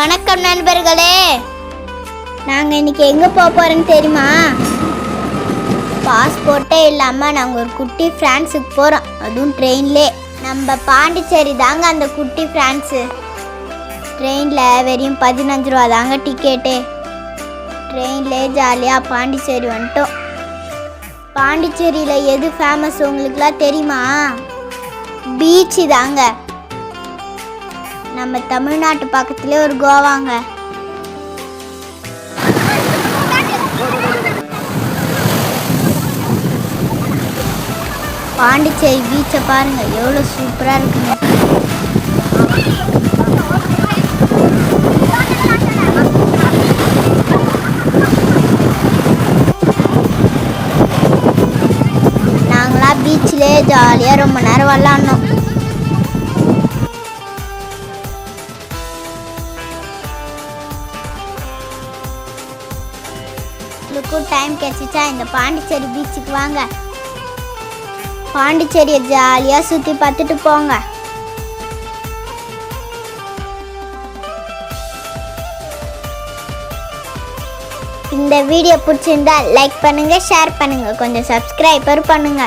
வணக்கம் நண்பர்களே, நாங்கள் இன்னைக்கு எங்கே போக போகிறோன்னு தெரியுமா? பாஸ்போர்ட்டே இல்லாமல் நாங்கள் ஒரு குட்டி ஃப்ரான்ஸுக்கு போகிறோம், அதுவும் ட்ரெயின்லே. நம்ம பாண்டிச்சேரி தாங்க அந்த குட்டி ஃப்ரான்ஸு. ட்ரெயினில் வெறும் 15 ரூபா தாங்க டிக்கெட்டு. ட்ரெயின்லே ஜாலியாக பாண்டிச்சேரி வந்துட்டோம். பாண்டிச்சேரியில் எது ஃபேமஸ் உங்களுக்குலாம் தெரியுமா? பீச்சு தாங்க. நம்ம தமிழ்நாட்டு பக்கத்துலேயே ஒரு கோவாங்க. பாண்டிச்சேரி பீச்சை பாருங்க, எவ்வளோ சூப்பராக இருக்குங்க. நாங்களாம் பீச்சிலே ஜாலியாக ரொம்ப நேரம் விளாட்னோம். உங்களுக்கும் டைம் கிடைச்சிச்சா இந்த பாண்டிச்சேரி பீச்சுக்கு வாங்க. பாண்டிச்சேரியை ஜாலியாக சுற்றி பார்த்துட்டு போங்க. இந்த வீடியோ பிடிச்சிருந்தா லைக் பண்ணுங்க, ஷேர் பண்ணுங்க, கொஞ்சம் சப்ஸ்கிரைபர் பண்ணுங்க.